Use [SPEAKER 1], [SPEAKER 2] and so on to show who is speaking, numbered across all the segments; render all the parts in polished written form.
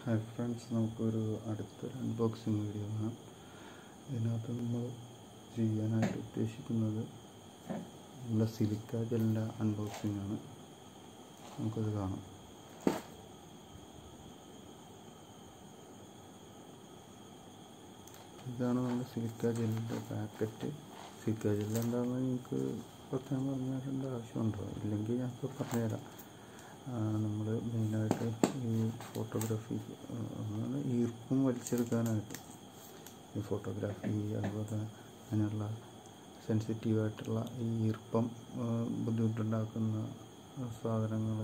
[SPEAKER 1] Hi friends, നമുക്കൊരു അടുത്തൊരു unboxing video കാണാം. ഇതിനകത്ത് നമ്മൾ ചെയ്യാനായിട്ട് ഉദ്ദേശിക്കുന്നത് നമ്മുടെ സിലിക്ക ജെല്ലിൻ്റെ അൺബോക്സിംഗ് ആണ്. നമുക്കത് കാണാം. ഇതാണ് നമ്മുടെ സിലിക്ക ജെല്ലിൻ്റെ പാക്കറ്റ്. സിലിക്ക ജെല്ല് എന്താണെന്ന് നിങ്ങൾക്ക് പ്രത്യേകം പറഞ്ഞു തരേണ്ട ആവശ്യമുണ്ടോ? ഇല്ലെങ്കിൽ ഞങ്ങൾക്ക് പറഞ്ഞുതരാം. നമ്മൾ മെയിനായിട്ട് ഈ ഫോട്ടോഗ്രാഫി ഈർപ്പം വലിച്ചെടുക്കാനായിട്ട് ഈ ഫോട്ടോഗ്രാഫി അതുപോലെ അങ്ങനെയുള്ള സെൻസിറ്റീവായിട്ടുള്ള ഈ ഈർപ്പം ബുദ്ധിമുട്ടുണ്ടാക്കുന്ന സാധനങ്ങൾ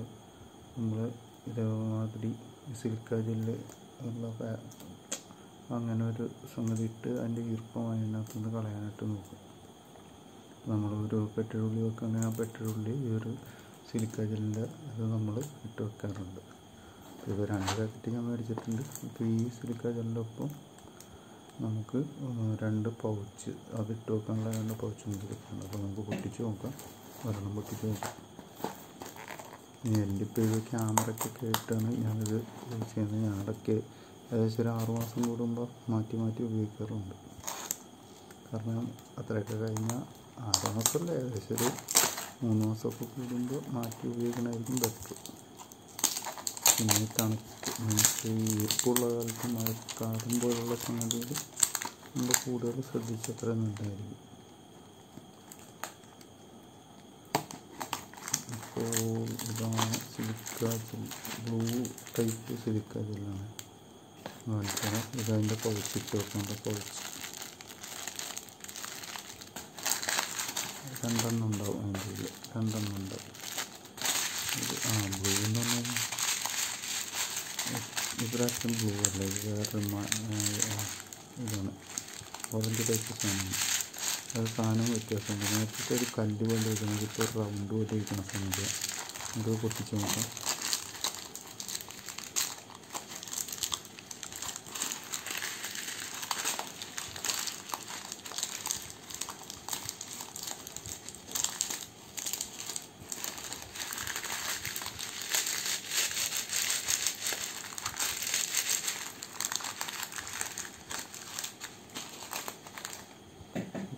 [SPEAKER 1] നമ്മൾ ഇതേമാതിരി സിലിക്ക ജെല്ല് ഉള്ള അങ്ങനെ ഒരു സംഗതി ഇട്ട് അതിൻ്റെ ഈർപ്പം അതിനകത്തുനിന്ന് കളയാനായിട്ട് നോക്കും. നമ്മളൊരു പെട്രോളി വെക്കുകയാണെങ്കിൽ ആ പെട്രോളി ഈ ഒരു സിലിക്ക ജെല്ലിൻ്റെ ഇത് നമ്മൾ ഇട്ട് വെക്കാറുണ്ട്. ഇപ്പോൾ 2 പാക്കറ്റ് ഞാൻ മേടിച്ചിട്ടുണ്ട്. ഇപ്പോൾ ഈ സിലിക്ക ജെല്ലിനൊപ്പം നമുക്ക് 2 പൗച്ച് അതിട്ട് വെക്കാനുള്ള 2 പൗച്ച് മേടിച്ചിട്ടുണ്ട്. അപ്പോൾ നമുക്ക് പൊട്ടിച്ച് നോക്കാം. ഒരെണ്ണം പൊട്ടിച്ച് നോക്കാം. എൻ്റെ ഇപ്പോൾ ഇത് ക്യാമറയ്ക്കൊക്കെ ആയിട്ടാണ് ഞാനിത് യൂസ് ചെയ്യുന്നത്. ഞാനിടയ്ക്ക് ഏകദേശം ഒരു 6 മാസം കൂടുമ്പോൾ മാറ്റി ഉപയോഗിക്കാറുണ്ട്. കാരണം അത്രയൊക്കെ കഴിഞ്ഞാൽ 6 മാസമല്ല, ഏകദേശം ഒരു 3 മാസമൊക്കെ കൂടുമ്പോൾ മാറ്റി ഉപയോഗിക്കണമായിരിക്കും ബെറ്റർ. പിന്നെ തണുപ്പ് ഈർപ്പുള്ള കാലത്ത് മഴക്കാലം പോലുള്ള സംഗതികൾ നമ്മൾ കൂടുതൽ ശ്രദ്ധിച്ചത്ര നല്ലതായിരിക്കും. അപ്പോൾ ഇതാണ് silica gel, blue type silica ജെല്ലാണ്. കാണിച്ചാൽ ഇതതിൻ്റെ പൗച്ചിട്ട് വെക്കേണ്ട പൗച്ച് 2 എണ്ണം ഉണ്ടാവും. അതിൻ്റെ ഉള്ളിൽ 2 എണ്ണം ഉണ്ടാവും. ഇത് ബ്ലൂ എന്ന് പറഞ്ഞാൽ ഇപ്രാവശ്യം ബ്ലൂ അല്ല, ഇത് വേറെ ഇതാണ് ഓറഞ്ച് ടൈപ്പ് സാധനമാണ്. അത് സാധനം വ്യത്യാസമുണ്ട്. നേരത്തെ ഒരു കല്ല് പോലെ ഇരിക്കുന്നത് ഇപ്പോൾ ഒരു റൗണ്ട് പോലെ ഇരിക്കുന്ന സംഗതിയാണ്. ഇത് പൊട്ടിച്ച് നോക്കാം.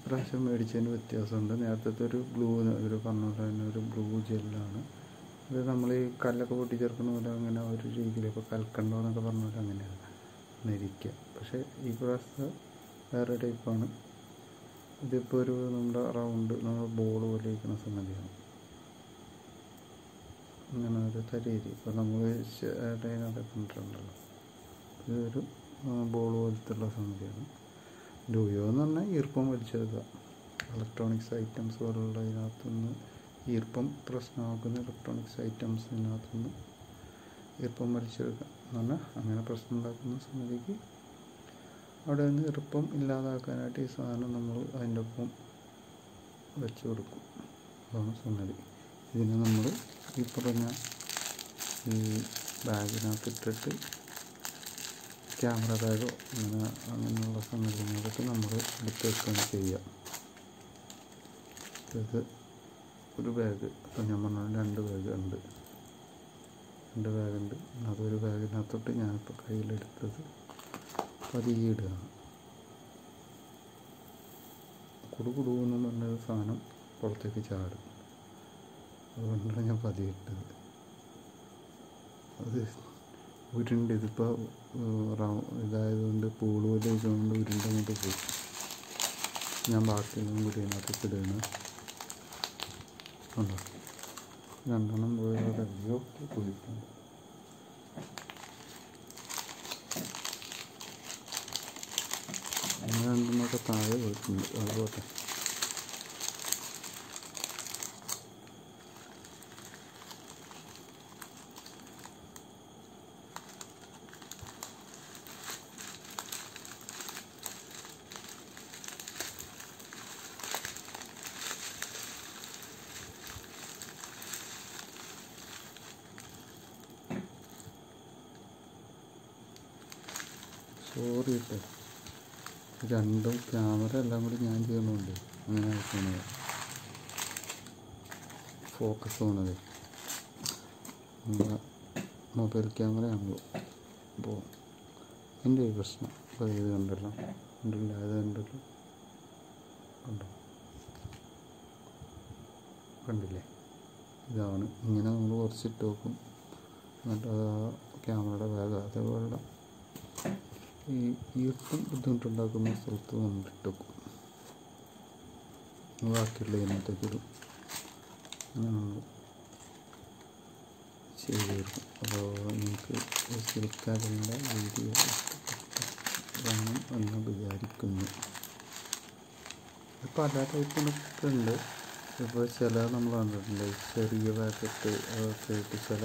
[SPEAKER 1] ഇപ്രാവശ്യം മേടിച്ചതിന് വ്യത്യാസമുണ്ട്. നേരത്തെ ഒരു പറഞ്ഞ തന്നെ ഒരു ബ്ലൂ ജെല്ലാണ്. ഇത് നമ്മൾ ഈ കല്ലൊക്കെ പൊട്ടിച്ചേർക്കുന്ന പോലെ അങ്ങനെ ഒരു രീതിയിൽ ഇപ്പോൾ കൽക്കണ്ടോ എന്നൊക്കെ പറഞ്ഞ പോലെ അങ്ങനെയാണ് ഇരിക്കുക. പക്ഷേ ഈ പ്രാവശ്യത്തെ വേറെ ടൈപ്പാണ്. ഇതിപ്പോൾ ഒരു നമ്മുടെ റൗണ്ട് നമ്മൾ ബോൾ പോലെ ഇരിക്കുന്ന സംഗതിയാണ്. അങ്ങനെ ഒരു രീതി ഇപ്പോൾ നമ്മൾ അതിനകത്ത് കണ്ടിട്ടുണ്ടല്ലോ. ഇതൊരു ബോൾ പോലത്തെ ഉള്ള സംഗതിയാണ്. ഉപയോഗം എന്ന് പറഞ്ഞാൽ ഈർപ്പം വലിച്ചെടുക്കുക. ഇലക്ട്രോണിക്സ് ഐറ്റംസ് പോലുള്ള ഇതിനകത്തുനിന്ന് ഈർപ്പം പ്രശ്നമാക്കുന്ന ഇലക്ട്രോണിക്സ് ഐറ്റംസിനകത്തുനിന്ന് ഈർപ്പം വലിച്ചെടുക്കുക എന്ന് പറഞ്ഞാൽ അങ്ങനെ പ്രശ്നം ഉണ്ടാക്കുന്ന സംഗതിക്ക് അവിടെ നിന്ന് ഈർപ്പം ഇല്ലാതാക്കാനായിട്ട് ഈ സാധനം നമ്മൾ അതിൻ്റെ ഒപ്പം വെച്ച് കൊടുക്കും. അതാണ് സംഗതി. ഇതിനെ നമ്മൾ ഈ പറഞ്ഞ ഈ ബാഗിനകത്ത് ഇട്ടിട്ട് ക്യാമറ ബാഗോ അങ്ങനെയുള്ള സംഗതികളൊക്കെ നമ്മൾ എടുത്ത് വെക്കുകയാണ് ചെയ്യുക. ഇത് ഒരു ബാഗ്, അപ്പോൾ ഞാൻ പറഞ്ഞാൽ 2 ബാഗ് ഉണ്ട്. 2 ബാഗുണ്ട്. അതൊരു ബാഗിനകത്തോട്ട് ഞാനിപ്പോൾ കയ്യിലെടുത്തത് പതിയെ ഇടുകയാണ്. കുടുകുടുവെന്ന് പറഞ്ഞൊരു സാധനം പുറത്തേക്ക് ചാടും. അതുകൊണ്ടാണ് ഞാൻ പതിയെ ഇട്ടത്. അത് ഉരുണ്ട് ഇതിപ്പോൾ ഇതായതുകൊണ്ട് പൂള് പോലെ ഇതുകൊണ്ട് ഉരുണ്ടങ്ങോട്ട് പോയി. ഞാൻ ബാക്കിയൊന്നും കൂടി അതിനകത്ത് ഇടുകയാണ്. ഉണ്ടോ 2 എണ്ണം പോയതൊക്കെ പോയിട്ടുണ്ട്. അങ്ങനെ 2 എണ്ണമൊക്കെ താഴെ പോയിട്ടുണ്ട്. അതുപോട്ടെ. സോറി കേട്ടോ, 2 ക്യാമറ എല്ലാം കൂടി ഞാൻ ചെയ്യുന്നുണ്ട്. അങ്ങനെ ആയിക്കോണത് ഫോക്കസ് പോകുന്നത്. മൊബൈൽ ക്യാമറയാണല്ലോ. അപ്പോൾ എൻ്റെ ഈ പ്രശ്നം അപ്പോൾ ഇത് കണ്ടല്ലോ, ഉണ്ടല്ലോ, അത് കണ്ടല്ലോ, കണ്ടോ, കണ്ടില്ലേ? ഇതാണ് ഇങ്ങനെ നമ്മൾ കുറച്ചിട്ട് വെക്കും. എന്നിട്ട് അത് ആ ക്യാമറയുടെ ബാഗ് അതേപോലെ ഈ ഈർപ്പം ബുദ്ധിമുട്ടുണ്ടാക്കുന്ന സ്ഥലത്ത് നമ്മൾ ഇട്ട് വെക്കും. ബാക്കിയുള്ള ഇതിനകത്തേക്കിടും. അങ്ങനെ നമ്മൾ ചെയ്ത് തീർക്കും. അപ്പോൾ നിങ്ങൾക്ക് സിലിക്കാജിൻ്റെ വീഡിയോ വേണം എന്ന് വിചാരിക്കുന്നു. പല ടൈപ്പിനൊക്കെ ഉണ്ട്. ഇപ്പോൾ ചില നമ്മൾ കണ്ടിട്ടുണ്ട് ചെറിയ പാക്കറ്റ് അതൊക്കെ ആയിട്ട് ചില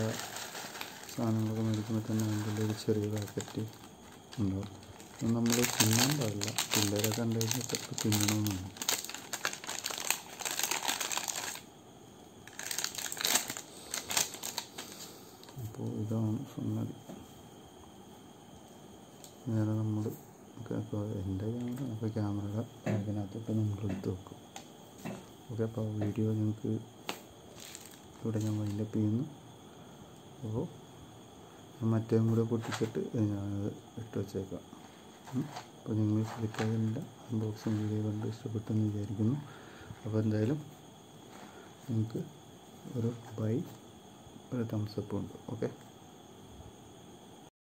[SPEAKER 1] സാധനങ്ങളൊക്കെ മേടിക്കുമ്പോൾ തന്നെ അതിൻ്റെ ഒരു ചെറിയ പാക്കറ്റ് ഉണ്ടാവും. നമ്മൾ തിന്നാൻ പാടില്ല, പിള്ളേരെ കണ്ടു കഴിഞ്ഞാൽ ചിലപ്പോൾ തിന്നണമെന്നാണ്. അപ്പോൾ ഇതാണ് സംഗതി. നേരെ നമ്മൾ ഇപ്പോൾ എൻ്റെ ക്യാമറ അപ്പോൾ ക്യാമറയുടെ ബാഗിനകത്തൊക്കെ നമ്മൾ എടുത്ത് വെക്കും. ഓക്കെ, അപ്പോൾ വീഡിയോ നിങ്ങൾക്ക് ഇവിടെ ഞാൻ വൈൻഡപ്പ് ചെയ്യുന്നു. അപ്പോൾ മറ്റേതും കൂടെ പൊട്ടിച്ചിട്ട് ഞാനത് ഇട്ട് വെച്ചേക്കാം. അപ്പോൾ നിങ്ങൾ സിലിക്കാജിൻ്റെ അൺബോക്സിങ് വീഡിയോ കണ്ട് ഇഷ്ടപ്പെട്ടെന്ന് വിചാരിക്കുന്നു. അപ്പോൾ എന്തായാലും നിങ്ങൾക്ക് ഒരു ബൈ, ഒരു തംസപ്പ് ഉണ്ട്. ഓക്കെ.